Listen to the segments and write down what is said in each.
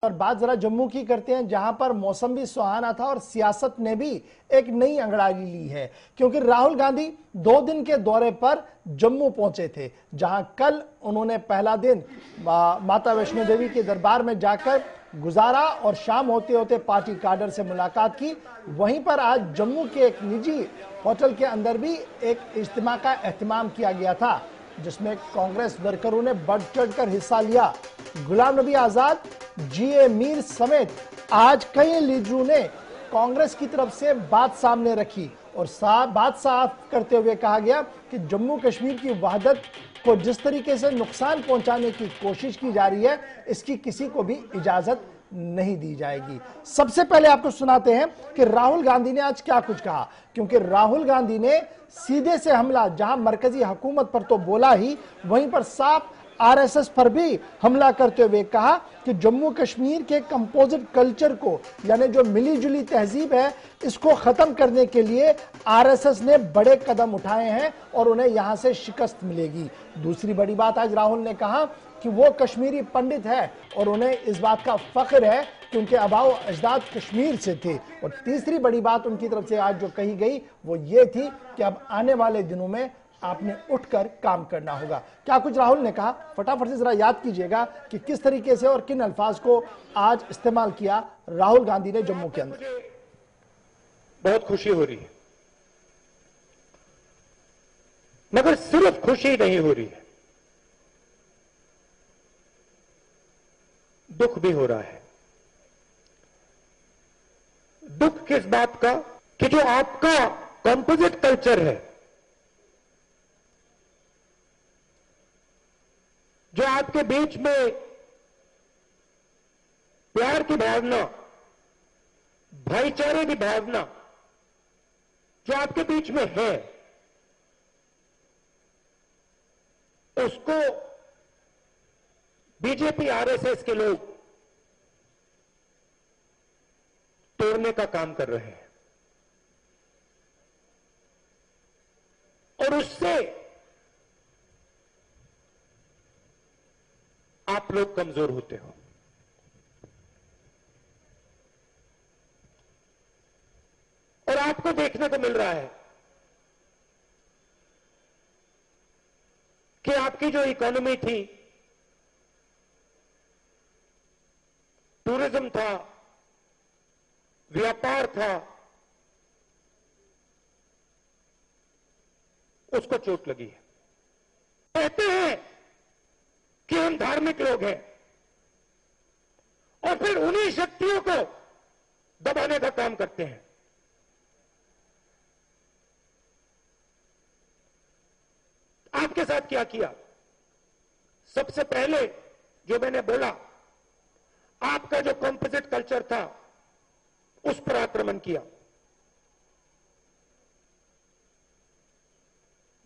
और बात जरा जम्मू की करते हैं, जहां पर मौसम भी सुहाना था और सियासत ने भी एक नई अंगड़ाई ली है, क्योंकि राहुल गांधी 2 दिन के दौरे पर जम्मू पहुंचे थे, जहां कल उन्होंने पहला दिन माता वैष्णो देवी के दरबार में जाकर गुजारा और शाम होते होते पार्टी काडर से मुलाकात की। वहीं पर आज जम्मू के एक निजी होटल के अंदर भी एक इज्तिमा का एहतमाम किया गया था, जिसमें कांग्रेस वर्करों ने बढ़ चढ़कर हिस्सा लिया। गुलाम नबी आजाद, जीए मीर समेत आज कई लीडरों ने कांग्रेस की तरफ से बात सामने रखी और बात साफ करते हुए कहा गया कि जम्मू कश्मीर की वहदत को जिस तरीके से नुकसान पहुंचाने की कोशिश की जा रही है, इसकी किसी को भी इजाजत नहीं दी जाएगी। सबसे पहले आपको सुनाते हैं कि राहुल गांधी ने आज क्या कुछ कहा, क्योंकि राहुल गांधी ने सीधे से हमला जहां मरकजी हुकूमत पर तो बोला ही, वहीं पर साफ आरएसएस पर भी हमला करते हुए कहा कि जम्मू कश्मीर के कंपोजिट कल्चर को, यानी जो मिली जुली तहजीब है, इसको खत्म करने के लिए आरएसएस ने बड़े कदम उठाए हैं और उन्हें यहां से शिकस्त मिलेगी। दूसरी बड़ी बात आज राहुल ने कहा कि वो कश्मीरी पंडित है और उन्हें इस बात का फख्र है कि उनके आबाओ अजदाद कश्मीर से थे। और तीसरी बड़ी बात उनकी तरफ से आज जो कही गई वो ये थी कि अब आने वाले दिनों में आपने उठकर काम करना होगा। क्या कुछ राहुल ने कहा, फटाफट से जरा याद कीजिएगा कि किस तरीके से और किन अल्फाज को आज इस्तेमाल किया राहुल गांधी ने जम्मू के अंदर। बहुत खुशी हो रही है, मगर सिर्फ खुशी नहीं हो रही है, दुख भी हो रहा है। दुख किस बात का कि जो आपका कंपोजिट कल्चर है, जो आपके बीच में प्यार की भावना, भाईचारे की भावना जो आपके बीच में है, उसको बीजेपी आरएसएस के लोग तोड़ने का काम कर रहे हैं और उससे आप लोग कमजोर होते हो। और आपको देखने को मिल रहा है कि आपकी जो इकोनॉमी थी, टूरिज्म था, व्यापार था, उसको चोट लगी है। कहते हैं कि हम धार्मिक लोग हैं और फिर उन्हीं शक्तियों को दबाने का काम करते हैं। आपके साथ क्या किया? सबसे पहले जो मैंने बोला, आपका जो कंपोजिट कल्चर था उस पर आक्रमण किया।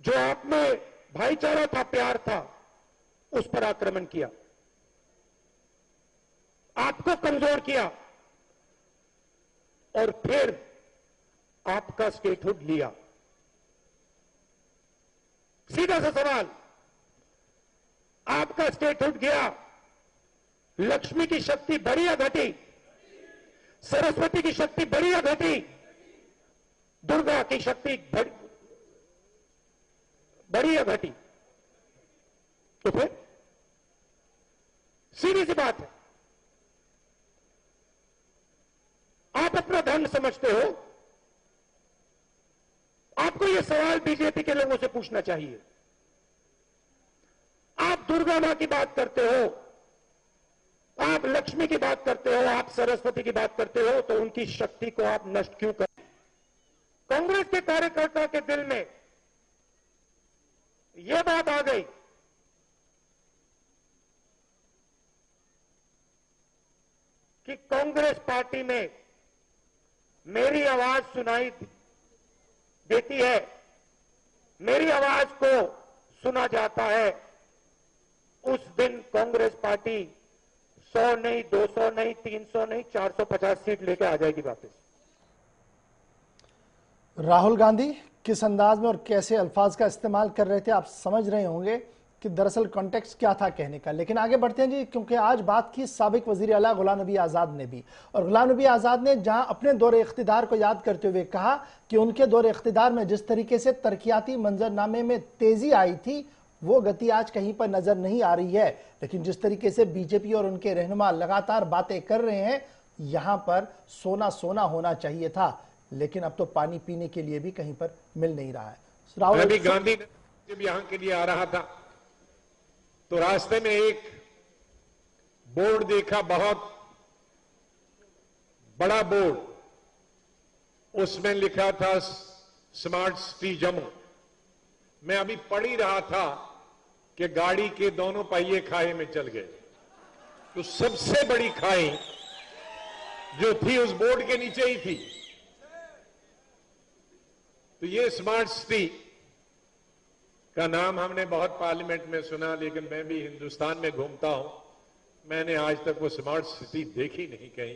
जो आप में भाईचारा था, प्यार था, उस पर आक्रमण किया, आपको कमजोर किया और फिर आपका स्टेटहुड लिया। सीधा सा सवाल, आपका स्टेटहुड गया, लक्ष्मी की शक्ति बढ़ी या घटी? सरस्वती की शक्ति बढ़ी या घटी? दुर्गा की शक्ति बढ़ी या घटी? तो फिर सीधी सी बात है, आप अपना धर्म समझते हो, आपको यह सवाल बीजेपी के लोगों से पूछना चाहिए। आप दुर्गा मां की बात करते हो, आप लक्ष्मी की बात करते हो, आप सरस्वती की बात करते हो, तो उनकी शक्ति को आप नष्ट क्यों कर? कांग्रेस के कार्यकर्ता के दिल में यह बात आ गई कि कांग्रेस पार्टी में मेरी आवाज सुनाई देती है, मेरी आवाज को सुना जाता है, उस दिन कांग्रेस पार्टी 100 नहीं, 200 नहीं, 300 नहीं, 450 सीट लेकर आ जाएगी वापस। राहुल गांधी किस अंदाज में और कैसे अल्फाज का इस्तेमाल कर रहे थे, आप समझ रहे होंगे कि दरअसल कॉन्टेक्स्ट क्या था कहने का। लेकिन आगे बढ़ते हैं जी, क्योंकि आज बात की साबिक वजीर आला गुलाम नबी आज़ाद ने भी, और गुलाम नबी आज़ाद ने जहां अपने दौरे इख्तिदार को याद करते हुए कहा कि उनके दौरे इख्तिदार में जिस तरीके से तरक्याती मंजरनामे में तेजी आई थी वो गति आज कहीं पर नजर नहीं आ रही है। लेकिन जिस तरीके से बीजेपी और उनके रहनुमा लगातार बातें कर रहे हैं, यहां पर सोना सोना होना चाहिए था, लेकिन अब तो पानी पीने के लिए भी कहीं पर मिल नहीं रहा है। मैं भी गांधी जब यहां के लिए आ रहा था तो रास्ते में एक बोर्ड देखा, बहुत बड़ा बोर्ड, उसमें लिखा था स्मार्ट सिटी जम्मू। मैं अभी पढ़ ही रहा था कि गाड़ी के दोनों पहिए खाई में चल गए। तो सबसे बड़ी खाई जो थी उस बोर्ड के नीचे ही थी। तो ये स्मार्ट सिटी का नाम हमने बहुत पार्लियामेंट में सुना, लेकिन मैं भी हिंदुस्तान में घूमता हूं, मैंने आज तक वो स्मार्ट सिटी देखी नहीं कहीं।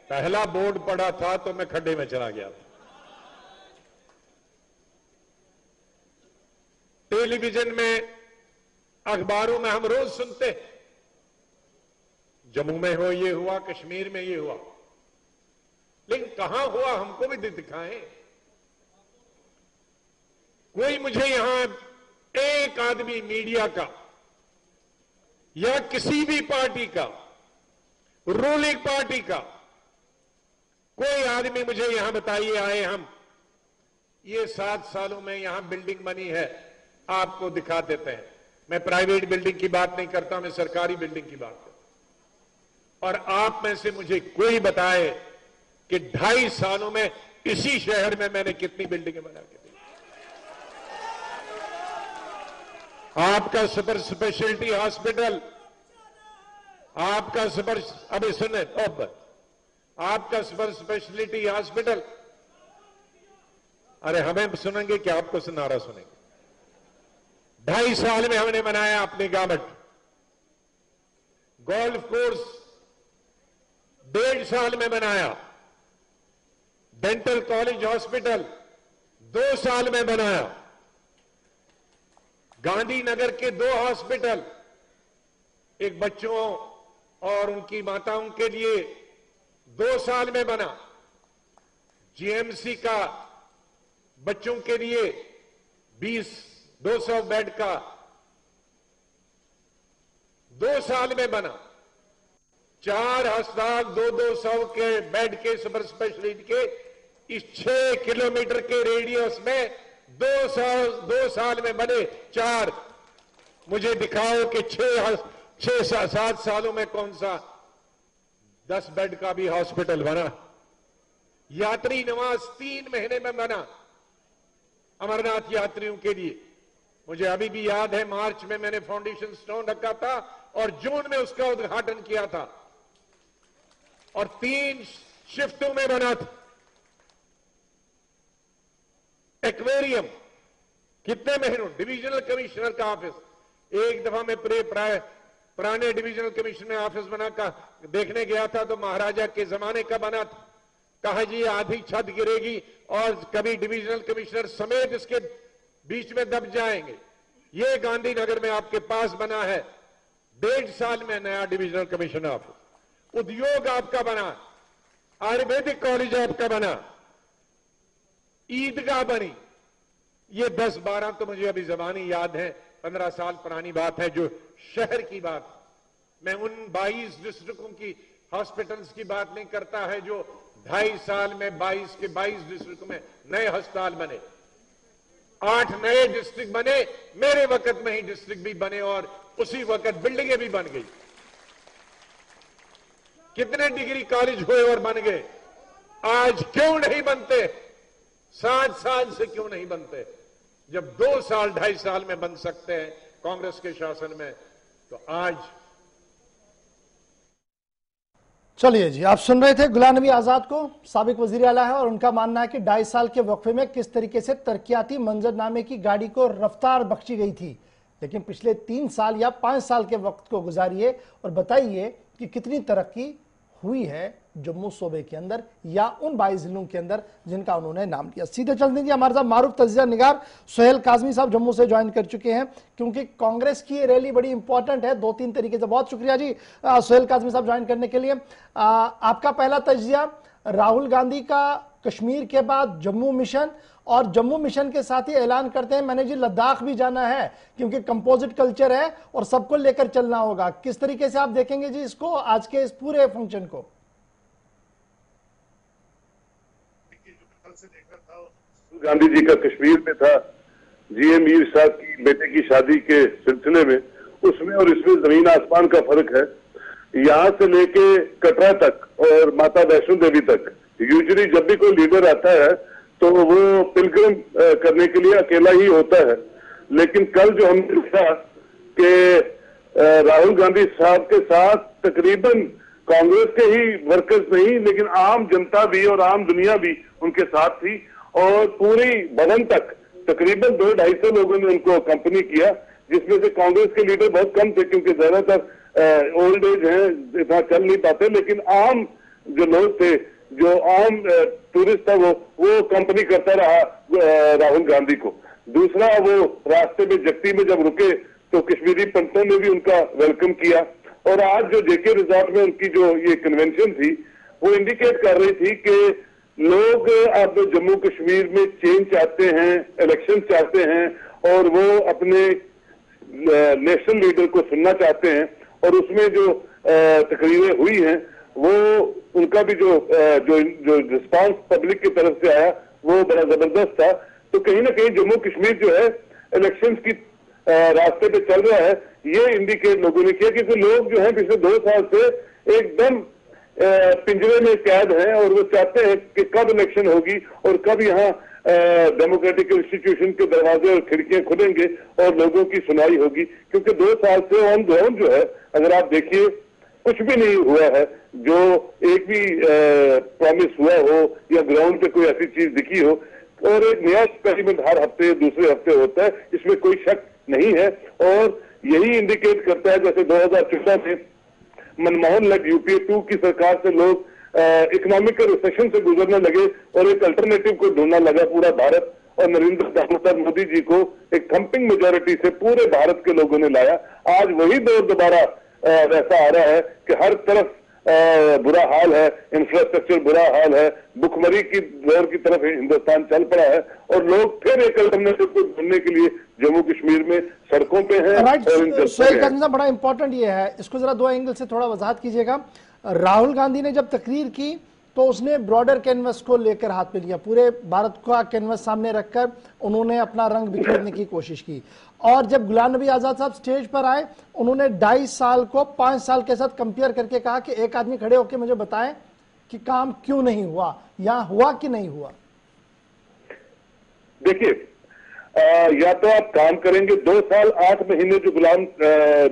पहला बोर्ड पड़ा था तो मैं खड्डे में चला गया था। टेलीविजन में, अखबारों में हम रोज सुनते हैं जम्मू में हो ये हुआ, कश्मीर में ये हुआ, लेकिन कहां हुआ हमको भी दिखाएं। कोई मुझे यहां एक आदमी मीडिया का या किसी भी पार्टी का, रूलिंग पार्टी का कोई आदमी मुझे यहां बताइए, आए हम ये 7 सालों में यहां बिल्डिंग बनी है, आपको दिखा देते हैं। मैं प्राइवेट बिल्डिंग की बात नहीं करता, मैं सरकारी बिल्डिंग की बात करता हूं। और आप में से मुझे कोई बताए कि 2.5 सालों में इसी शहर में मैंने कितनी बिल्डिंगें बना के दी। आपका सुपर स्पेशलिटी हॉस्पिटल, आपका सुपर, अभी सुने अब, आपका सुपर स्पेशलिटी हॉस्पिटल, अरे हमें सुनेंगे क्या, आपको सुनारा सुनेंगे। 2.5 साल में हमने बनाया अपने गावट। गोल्फ कोर्स 1.5 साल में बनाया। डेंटल कॉलेज हॉस्पिटल 2 साल में बनाया। गांधीनगर के 2 हॉस्पिटल, एक बच्चों और उनकी माताओं के लिए 2 साल में बना। जीएमसी का बच्चों के लिए 200 बेड का 2 साल में बना। 4 अस्पताल 200 के बेड के सुपर स्पेशलिटी के इस 6 किलोमीटर के रेडियस में 2 साल में बने। 4 मुझे दिखाओ कि 6-7 सालों में कौन सा 10 बेड का भी हॉस्पिटल बना। यात्री निवास 3 महीने में बना अमरनाथ यात्रियों के लिए। मुझे अभी भी याद है, मार्च में मैंने फाउंडेशन स्टोन रखा था और जून में उसका उद्घाटन किया था, और 3 शिफ्टों में बना था। एक्वेरियम कितने महीनों, डिविजनल कमिश्नर का ऑफिस, एक दफा मैं पुराने डिविजनल कमिश्नर ऑफिस बना का देखने गया था तो महाराजा के जमाने का बना था। कहा जी आधी छत गिरेगी और कभी डिविजनल कमिश्नर समेत इसके बीच में दब जाएंगे। ये गांधीनगर में आपके पास बना है। 1.5 साल में नया डिविजनल कमिश्नर ऑफिस। उद्योग आपका बना, आयुर्वेदिक कॉलेज आपका बना, ईदगाह बनी। ये 10-12 तो मुझे अभी जबानी याद है, 15 साल पुरानी बात है जो शहर की बात। मैं उन 22 डिस्ट्रिक्टों की हॉस्पिटल्स की बात नहीं करता है जो 2.5 साल में 22 के 22 डिस्ट्रिक्ट में नए अस्पताल बने। 8 नए डिस्ट्रिक्ट बने, मेरे वक्त में ही डिस्ट्रिक्ट भी बने और उसी वक्त बिल्डिंगें भी बन गई। कितने डिग्री कॉलेज हुए और बन गए। आज क्यों नहीं बनते? 7 साल से क्यों नहीं बनते? जब 2 साल 2.5 साल में बन सकते हैं कांग्रेस के शासन में, तो आज। चलिए जी, आप सुन रहे थे गुलाम नबी आजाद को, साबिक वजीर आला है, और उनका मानना है कि 2.5 साल के वक्फे में किस तरीके से तरक्याती मंजरनामे की गाड़ी को रफ्तार बख्शी गई थी। लेकिन पिछले 3 साल या 5 साल के वक्त को गुजारिए और बताइए कि कितनी तरक्की हुई है जम्मू सूबे के अंदर या उन 22 जिलों के अंदर जिनका उन्होंने नाम लिया। सीधे चलते हैं जी, हमारे साथ मारूफ तजिया निगार सुहेल काजमी साहब जम्मू से ज्वाइन कर चुके हैं, क्योंकि कांग्रेस की ये रैली बड़ी इंपॉर्टेंट है 2-3 तरीके से। बहुत शुक्रिया जी सुहेल काजमी साहब ज्वाइन करने के लिए। आपका पहला तजिया राहुल गांधी का कश्मीर के बाद जम्मू मिशन, और जम्मू मिशन के साथ ही ऐलान करते हैं मैंने जी लद्दाख भी जाना है, क्योंकि कंपोजिट कल्चर है और सबको लेकर चलना होगा। किस तरीके से आप देखेंगे जी इसको, आज के इस पूरे फंक्शन को? गांधी जी का कश्मीर में था, जीए मीर साहब की बेटे की शादी के सिलसिले में, उसमें और इसमें जमीन आसमान का फर्क है। यहाँ से लेके कटरा तक और माता वैष्णो देवी तक यूजुअली जब भी कोई लीडर आता है तो वो पिलग्रिम करने के लिए अकेला ही होता है, लेकिन कल जो हमने देखा कि राहुल गांधी साहब के साथ तकरीबन कांग्रेस के ही वर्कर्स नहीं लेकिन आम जनता भी और आम दुनिया भी उनके साथ थी, और पूरी भवन तक तकरीबन 200-250 लोगों ने उनको कंपनी किया, जिसमें से कांग्रेस के लीडर बहुत कम थे क्योंकि ज्यादातर ओल्ड एज हैं, इतना चल नहीं पाते, लेकिन आम जो लोग थे, जो आम टूरिस्ट था, वो कंपनी करता रहा राहुल गांधी को। दूसरा, वो रास्ते में जगती में जब रुके तो कश्मीरी पंडितों ने भी उनका वेलकम किया, और आज जो जेके रिजॉर्ट में उनकी जो ये कन्वेंशन थी वो इंडिकेट कर रही थी कि लोग अब जम्मू कश्मीर में चेंज चाहते हैं, इलेक्शन चाहते हैं, और वो अपने नेशनल लीडर को सुनना चाहते हैं, और उसमें जो तकरीरें हुई हैं वो उनका भी जो रिस्पांस पब्लिक की तरफ से आया वो बड़ा जबरदस्त था। तो कहीं ना कहीं जम्मू कश्मीर जो है इलेक्शंस की रास्ते पे चल रहा है, ये इंडिकेट लोगों ने किया, क्योंकि लोग जो है पिछले 2 साल से एकदम पिंजरे में कैद हैं, और वो चाहते हैं कि कब इलेक्शन होगी और कब यहाँ डेमोक्रेटिक इंस्टीट्यूशन के दरवाजे और खिड़कियां खुलेंगे और लोगों की सुनाई होगी, क्योंकि 2 साल से ऑन ग्राउंड जो है अगर आप देखिए कुछ भी नहीं हुआ है, जो एक भी प्रॉमिस हुआ हो या ग्राउंड पे कोई ऐसी चीज दिखी हो, और एक नया एक्सपेरिमेंट हर हफ्ते दूसरे हफ्ते होता है, इसमें कोई शक नहीं है। और यही इंडिकेट करता है, जैसे 2014 में मनमोहन लेड यूपीए 2 की सरकार से लोग इकोनॉमिक रिसेशन से गुजरने लगे और एक अल्टरनेटिव को ढूंढना लगा पूरा भारत, और नरेंद्र दामोदर मोदी जी को एक थंपिंग मेजोरिटी से पूरे भारत के लोगों ने लाया। आज वही दौर दोबारा वैसा आ रहा है कि हर तरफ बुरा हाल है, इंफ्रास्ट्रक्चर बुरा हाल है, भुखमरी की दौर की तरफ हिंदुस्तान चल पड़ा है, और लोग फिर एक अल्टरनेटिव को ढूंढने के लिए जम्मू कश्मीर में सड़कों पे हैं। राइट, बड़ा इंपॉर्टेंट ये है, इसको जरा 2 एंगल से थोड़ा वजाहत कीजिएगा। राहुल गांधी ने जब तकरीर की तो उसने ब्रॉडर कैनवस को लेकर हाथ में लिया, पूरे भारत का कैनवस सामने रखकर उन्होंने अपना रंग बिखेरने की कोशिश की, और जब गुलाम नबी आजाद साहब स्टेज पर आए उन्होंने 2.5 साल को 5 साल के साथ कंपेयर करके कहा कि एक आदमी खड़े होकर मुझे बताएं कि काम क्यों नहीं हुआ, या हुआ कि नहीं हुआ। देखिए, या तो आप काम करेंगे, 2 साल 8 महीने जो गुलाम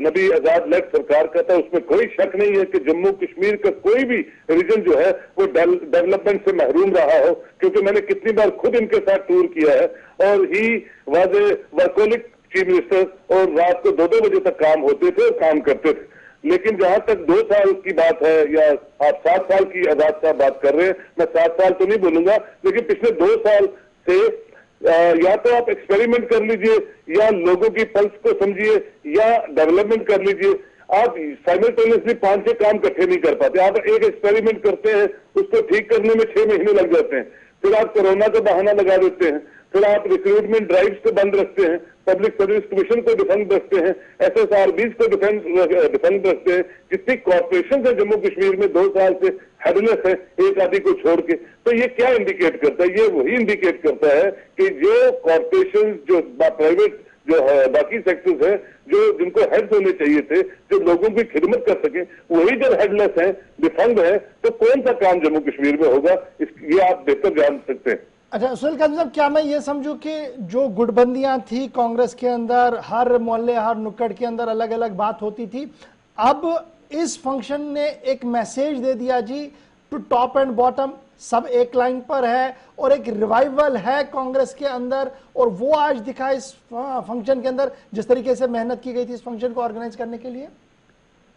नबी आजाद लेड सरकार का था, उसमें कोई शक नहीं है कि जम्मू कश्मीर का कोई भी रीजन जो है वो डेवलपमेंट से महरूम रहा हो, क्योंकि मैंने कितनी बार खुद इनके साथ टूर किया है, और he was a workaholic chief minister, और रात को 2-2 बजे तक काम होते थे और काम करते थे। लेकिन जहां तक 2 साल की बात है, या आप 7 साल की आजाद साहब बात कर रहे हैं, मैं 7 साल तो नहीं बोलूंगा, लेकिन पिछले 2 साल से या तो आप एक्सपेरिमेंट कर लीजिए, या लोगों की पल्स को समझिए, या डेवलपमेंट कर लीजिए। आप साइमल्टेनियसली 5-6 काम इकट्ठे नहीं कर पाते। आप एक एक्सपेरिमेंट करते हैं, उसको ठीक करने में 6 महीने लग जाते हैं, फिर आप कोरोना का बहाना लगा देते हैं, फिर आप रिक्रूटमेंट ड्राइव्स को बंद रखते हैं, पब्लिक सर्विस कमीशन को डिफेंड रखते हैं, SSRBs को डिफेंड रखते हैं। जितनी कॉर्पोरेशन है जम्मू कश्मीर में 2 साल से हेडलेस है, एक आदि को छोड़ के। तो ये क्या इंडिकेट करता है? ये वही इंडिकेट करता है कि जो कॉर्पोरेशन, जो प्राइवेट, जो बाकी सेक्टर्स हैं, जो जिनको हेड्स होने चाहिए थे, जो लोगों की खिदमत कर सके, वही जब हेडलेस हैं, डिफेंड है, तो कौन सा काम जम्मू कश्मीर में होगा, ये आप बेहतर जान सकते हैं। अच्छा सुहेल काजमी साहब, क्या मैं ये समझूं कि जो गुटबंदियां थी कांग्रेस के अंदर, हर मोहल्ले हर नुक्कड़ के अंदर अलग अलग बात होती थी, अब इस फंक्शन ने एक मैसेज दे दिया जी, टू टॉप एंड बॉटम सब एक लाइन पर है, और एक रिवाइवल है कांग्रेस के अंदर, और वो आज दिखा इस फंक्शन के अंदर, जिस तरीके से मेहनत की गई थी इस फंक्शन को ऑर्गेनाइज करने के लिए।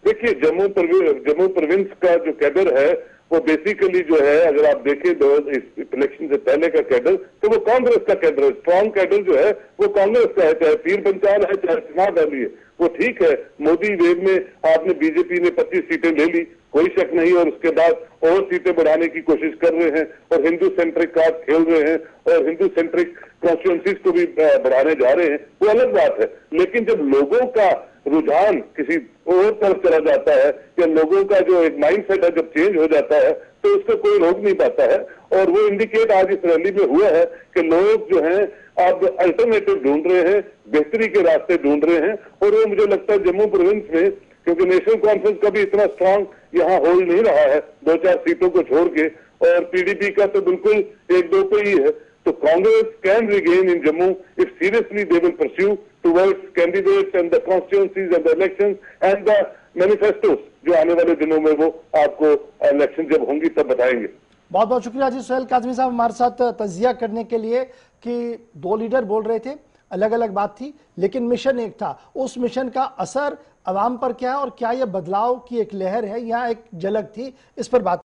देखिए, जम्मू प्रोविंस का जो कैडर है वो बेसिकली जो है, अगर आप देखें इस इलेक्शन से पहले का कैडर, तो वो कांग्रेस का कैडर है। स्ट्रॉन्ग कैडर जो है वो कांग्रेस का है, चाहे पीर पंचाल है चाहे चुनाव वैली है, वो ठीक है। मोदी वेव में आपने बीजेपी ने 25 सीटें ले ली, कोई शक नहीं, और उसके बाद और सीटें बढ़ाने की कोशिश कर रहे हैं और हिंदू सेंट्रिक कार्ड खेल रहे हैं और हिंदू सेंट्रिक कॉन्स्टिट्यूंसीज को भी बढ़ाने जा रहे हैं, वो अलग बात है। लेकिन जब लोगों का रुझान किसी और तरफ चला जाता है या लोगों का जो एक माइंडसेट है जब चेंज हो जाता है, तो उसको कोई रोक नहीं पाता है। और वो इंडिकेट आज इस रैली में हुआ है कि लोग जो हैं अब अल्टरनेटिव ढूंढ रहे हैं, बेहतरी के रास्ते ढूंढ रहे हैं। और वो मुझे लगता है जम्मू प्रोविंस में, क्योंकि नेशनल कॉन्फ्रेंस का भी इतना स्ट्रांग यहाँ होल्ड नहीं रहा है 2-4 सीटों को छोड़ के, और पीडीपी का तो बिल्कुल 1-2 पे ही है, तो Congress can regain in Jammu if seriously they will pursue towards candidates and the constituencies and the elections and the manifestos, जो आने वाले दिनों में वो आपको इलेक्शन जब होंगी तब बताएंगे। बहुत बहुत शुक्रिया जी सुहेल काज़मी साहब हमारे साथ तजिया करने के लिए कि 2 लीडर बोल रहे थे, अलग अलग बात थी लेकिन मिशन एक था। उस मिशन का असर अवाम पर क्या है और क्या यह बदलाव की एक लहर है, यहाँ एक झलक थी, इस पर बात